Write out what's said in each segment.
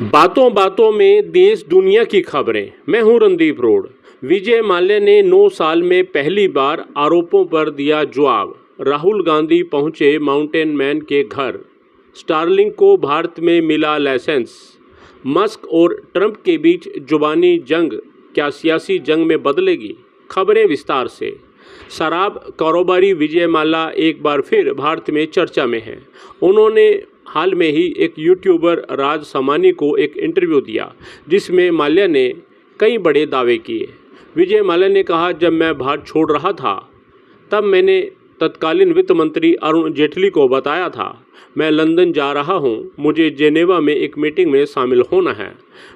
बातों बातों में देश दुनिया की खबरें। मैं हूं रणदीप रोड। विजय माल्या ने 9 साल में पहली बार आरोपों पर दिया जवाब। राहुल गांधी पहुंचे माउंटेन मैन के घर। स्टारलिंक को भारत में मिला लाइसेंस। मस्क और ट्रंप के बीच जुबानी जंग क्या सियासी जंग में बदलेगी? खबरें विस्तार से। शराब कारोबारी विजय माल्या एक बार फिर भारत में चर्चा में हैं। उन्होंने हाल में ही एक यूट्यूबर राज समानी को एक इंटरव्यू दिया जिसमें माल्या ने कई बड़े दावे किए। विजय माल्या ने कहा, जब मैं भारत छोड़ रहा था तब मैंने तत्कालीन वित्त मंत्री अरुण जेटली को बताया था, मैं लंदन जा रहा हूं, मुझे जेनेवा में एक मीटिंग में शामिल होना है,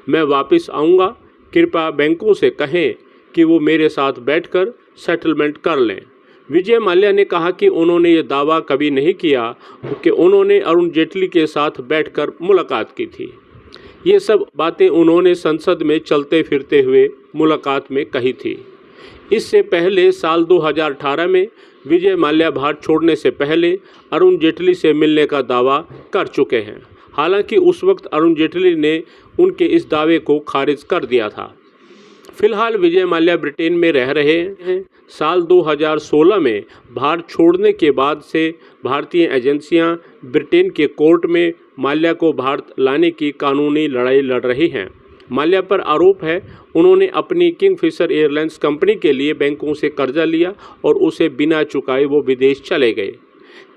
मैं वापस आऊंगा, कृपया बैंकों से कहें कि वो मेरे साथ बैठकर सेटलमेंट कर लें। विजय माल्या ने कहा कि उन्होंने ये दावा कभी नहीं किया कि उन्होंने अरुण जेटली के साथ बैठकर मुलाकात की थी। ये सब बातें उन्होंने संसद में चलते फिरते हुए मुलाकात में कही थी। इससे पहले साल 2018 में विजय माल्या भारत छोड़ने से पहले अरुण जेटली से मिलने का दावा कर चुके हैं। हालांकि उस वक्त अरुण जेटली ने उनके इस दावे को खारिज कर दिया था। फिलहाल विजय माल्या ब्रिटेन में रह रहे हैं। साल 2016 में भारत छोड़ने के बाद से भारतीय एजेंसियां ब्रिटेन के कोर्ट में माल्या को भारत लाने की कानूनी लड़ाई लड़ रही हैं। माल्या पर आरोप है उन्होंने अपनी किंगफिशर एयरलाइंस कंपनी के लिए बैंकों से कर्जा लिया और उसे बिना चुकाए वो विदेश चले गए।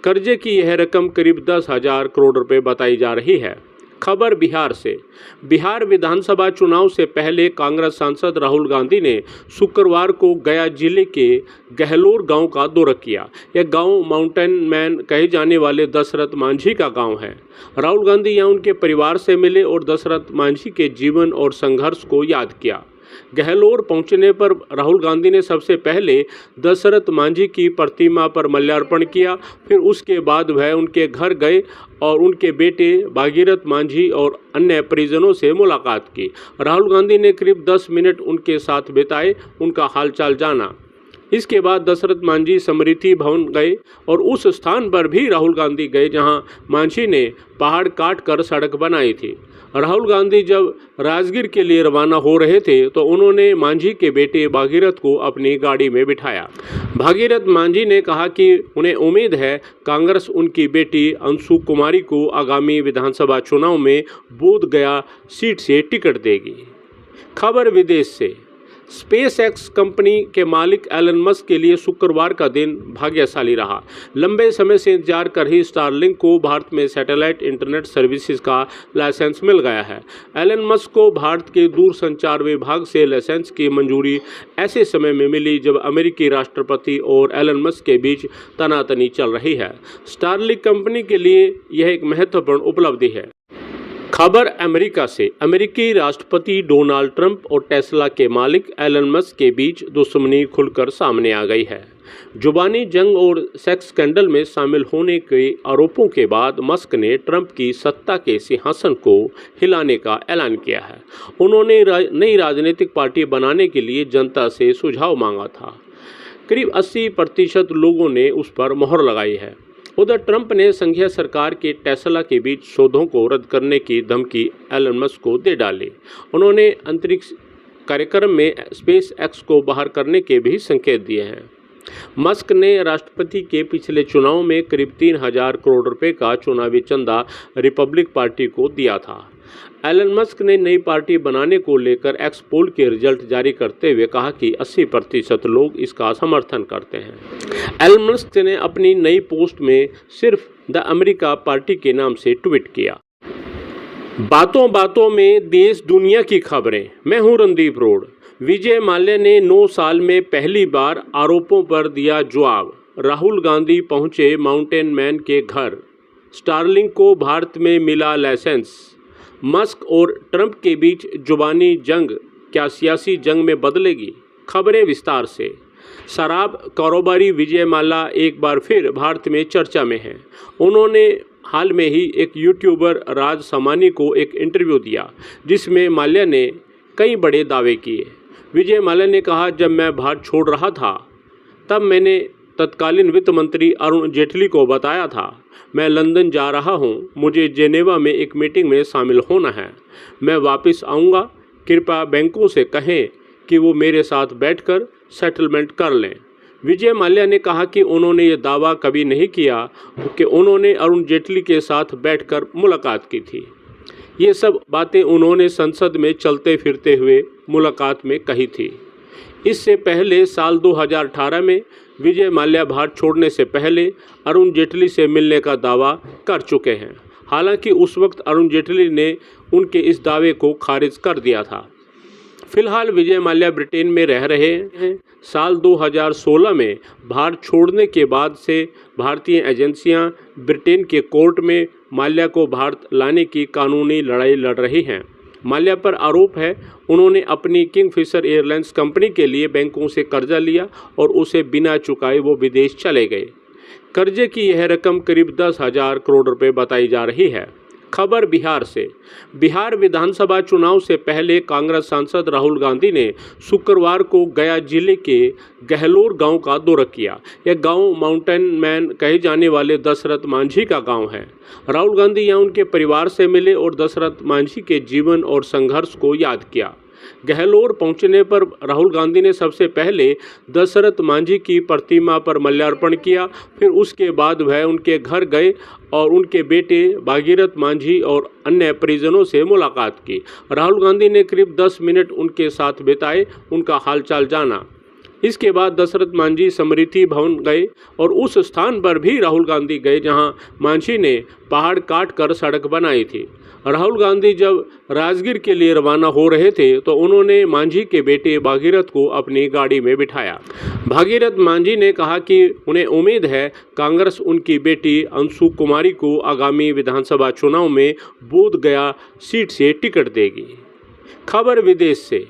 कर्जे की यह रकम करीब 10,000 करोड़ रुपए बताई जा रही है। खबर बिहार से। बिहार विधानसभा चुनाव से पहले कांग्रेस सांसद राहुल गांधी ने शुक्रवार को गया जिले के गहलोर गांव का दौरा किया। यह गांव माउंटेन मैन कहे जाने वाले दशरथ मांझी का गांव है। राहुल गांधी यहां उनके परिवार से मिले और दशरथ मांझी के जीवन और संघर्ष को याद किया। गहलोर पहुंचने पर राहुल गांधी ने सबसे पहले दशरथ मांझी की प्रतिमा पर माल्यार्पण किया। फिर उसके बाद वह उनके घर गए और उनके बेटे भागीरथ मांझी और अन्य परिजनों से मुलाकात की। राहुल गांधी ने करीब 10 मिनट उनके साथ बिताए, उनका हालचाल जाना। इसके बाद दशरथ मांझी स्मृति भवन गए और उस स्थान पर भी राहुल गांधी गए जहां मांझी ने पहाड़ काट कर सड़क बनाई थी। राहुल गांधी जब राजगीर के लिए रवाना हो रहे थे तो उन्होंने मांझी के बेटे भागीरथ को अपनी गाड़ी में बिठाया। भागीरथ मांझी ने कहा कि उन्हें उम्मीद है कांग्रेस उनकी बेटी अंशु कुमारी को आगामी विधानसभा चुनाव में बोध गया सीट से टिकट देगी। खबर विदेश से। स्पेस एक्स कंपनी के मालिक एलन मस्क के लिए शुक्रवार का दिन भाग्यशाली रहा। लंबे समय से इंतजार कर ही स्टारलिंक को भारत में सैटेलाइट इंटरनेट सर्विसेज का लाइसेंस मिल गया है। एलन मस्क को भारत के दूरसंचार विभाग से लाइसेंस की मंजूरी ऐसे समय में मिली जब अमेरिकी राष्ट्रपति और एलन मस्क के बीच तनातनी चल रही है। स्टारलिंक कंपनी के लिए यह एक महत्वपूर्ण उपलब्धि है। खबर अमेरिका से। अमेरिकी राष्ट्रपति डोनाल्ड ट्रंप और टेस्ला के मालिक एलन मस्क के बीच दुश्मनी खुलकर सामने आ गई है। जुबानी जंग और सेक्स स्कैंडल में शामिल होने के आरोपों के बाद मस्क ने ट्रंप की सत्ता के सिंहासन को हिलाने का ऐलान किया है। उन्होंने नई राजनीतिक पार्टी बनाने के लिए जनता से सुझाव मांगा था। करीब 80% लोगों ने उस पर मोहर लगाई है। उधर ट्रंप ने संघीय सरकार के टेस्ला के बीच सौदों को रद्द करने की धमकी एलन मस्क को दे डाली। उन्होंने अंतरिक्ष कार्यक्रम में स्पेस एक्स को बाहर करने के भी संकेत दिए हैं। मस्क ने राष्ट्रपति के पिछले चुनाव में करीब 3,000 करोड़ रुपए का चुनावी चंदा रिपब्लिक पार्टी को दिया था। एलन मस्क ने नई पार्टी बनाने को लेकर एक्स पोल के रिजल्ट जारी करते हुए कहा कि 80% लोग इसका समर्थन करते हैं। एलन मस्क ने अपनी नई पोस्ट में सिर्फ द अमेरिका पार्टी के नाम से ट्वीट किया। बातों बातों में देश दुनिया की खबरें। मैं हूं रणदीप रोड। विजय माल्या ने 9 साल में पहली बार आरोपों पर दिया जवाब। राहुल गांधी पहुंचे माउंटेन मैन के घर। स्टारलिंक को भारत में मिला लाइसेंस। मस्क और ट्रंप के बीच जुबानी जंग क्या सियासी जंग में बदलेगी? खबरें विस्तार से। शराब कारोबारी विजय माल्या एक बार फिर भारत में चर्चा में हैं। उन्होंने हाल में ही एक यूट्यूबर राज समानी को एक इंटरव्यू दिया जिसमें माल्या ने कई बड़े दावे किए। विजय माल्या ने कहा, जब मैं भारत छोड़ रहा था तब मैंने तत्कालीन वित्त मंत्री अरुण जेटली को बताया था, मैं लंदन जा रहा हूं, मुझे जेनेवा में एक मीटिंग में शामिल होना है, मैं वापस आऊंगा, कृपया बैंकों से कहें कि वो मेरे साथ बैठकर सेटलमेंट कर लें। विजय माल्या ने कहा कि उन्होंने ये दावा कभी नहीं किया कि उन्होंने अरुण जेटली के साथ बैठकर मुलाकात की थी। ये सब बातें उन्होंने संसद में चलते फिरते हुए मुलाकात में कही थी। इससे पहले साल 2018 में विजय माल्या भारत छोड़ने से पहले अरुण जेटली से मिलने का दावा कर चुके हैं। हालांकि उस वक्त अरुण जेटली ने उनके इस दावे को खारिज कर दिया था। फिलहाल विजय माल्या ब्रिटेन में रह रहे हैं। साल 2016 में भारत छोड़ने के बाद से भारतीय एजेंसियां ब्रिटेन के कोर्ट में माल्या को भारत लाने की कानूनी लड़ाई लड़ रही हैं। माल्या पर आरोप है उन्होंने अपनी किंगफिशर एयरलाइंस कंपनी के लिए बैंकों से कर्जा लिया और उसे बिना चुकाए वो विदेश चले गए। कर्जे की यह रकम करीब 10,000 करोड़ रुपए बताई जा रही है। खबर बिहार से। बिहार विधानसभा चुनाव से पहले कांग्रेस सांसद राहुल गांधी ने शुक्रवार को गया जिले के गहलोर गांव का दौरा किया। यह गांव माउंटेन मैन कहे जाने वाले दशरथ मांझी का गांव है। राहुल गांधी यहां उनके परिवार से मिले और दशरथ मांझी के जीवन और संघर्ष को याद किया। गहलोर पहुंचने पर राहुल गांधी ने सबसे पहले दशरथ मांझी की प्रतिमा पर माल्यार्पण किया। फिर उसके बाद वह उनके घर गए और उनके बेटे भागीरथ मांझी और अन्य परिजनों से मुलाकात की। राहुल गांधी ने करीब 10 मिनट उनके साथ बिताए, उनका हालचाल जाना। इसके बाद दशरथ मांझी स्मृति भवन गए और उस स्थान पर भी राहुल गांधी गए जहां मांझी ने पहाड़ काट कर सड़क बनाई थी। राहुल गांधी जब राजगीर के लिए रवाना हो रहे थे तो उन्होंने मांझी के बेटे भागीरथ को अपनी गाड़ी में बिठाया। भागीरथ मांझी ने कहा कि उन्हें उम्मीद है कांग्रेस उनकी बेटी अंशु कुमारी को आगामी विधानसभा चुनाव में बोध गया सीट से टिकट देगी। खबर विदेश से।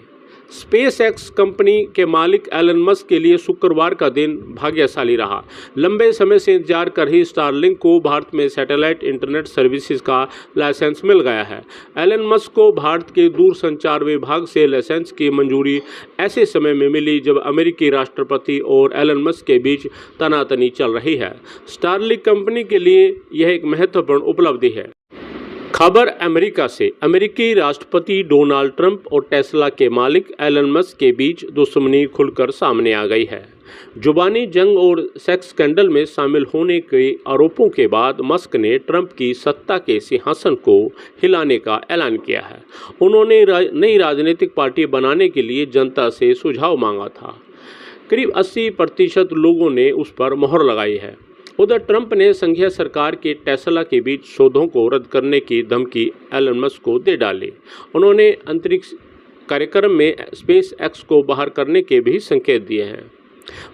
स्पेस एक्स कंपनी के मालिक एलन मस्क के लिए शुक्रवार का दिन भाग्यशाली रहा। लंबे समय से इंतजार कर रही स्टारलिंक को भारत में सैटेलाइट इंटरनेट सर्विसेज का लाइसेंस मिल गया है। एलन मस्क को भारत के दूरसंचार विभाग से लाइसेंस की मंजूरी ऐसे समय में मिली जब अमेरिकी राष्ट्रपति और एलन मस्क के बीच तनातनी चल रही है। स्टारलिंक कंपनी के लिए यह एक महत्वपूर्ण उपलब्धि है। खबर अमेरिका से। अमेरिकी राष्ट्रपति डोनाल्ड ट्रंप और टेस्ला के मालिक एलन मस्क के बीच दुश्मनी खुलकर सामने आ गई है। जुबानी जंग और सेक्स स्कैंडल में शामिल होने के आरोपों के बाद मस्क ने ट्रंप की सत्ता के सिंहासन को हिलाने का ऐलान किया है। उन्होंने नई राजनीतिक पार्टी बनाने के लिए जनता से सुझाव मांगा था। करीब 80% लोगों ने उस पर मोहर लगाई है। उधर ट्रंप ने संघीय सरकार के टेस्ला के बीच सौदों को रद्द करने की धमकी एलन मस्क को दे डाली। उन्होंने अंतरिक्ष कार्यक्रम में स्पेस एक्स को बाहर करने के भी संकेत दिए हैं।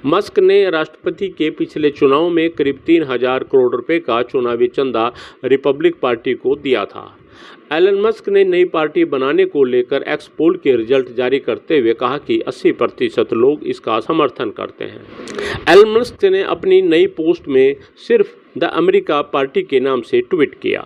मस्क ने राष्ट्रपति के पिछले चुनाव में करीब 3,000 करोड़ रुपए का चुनावी चंदा रिपब्लिक पार्टी को दिया था। एलन मस्क ने नई पार्टी बनाने को लेकर एक्स पोल के रिजल्ट जारी करते हुए कहा कि 80% लोग इसका समर्थन करते हैं। एलन मस्क ने अपनी नई पोस्ट में सिर्फ द अमेरिका पार्टी के नाम से ट्वीट किया।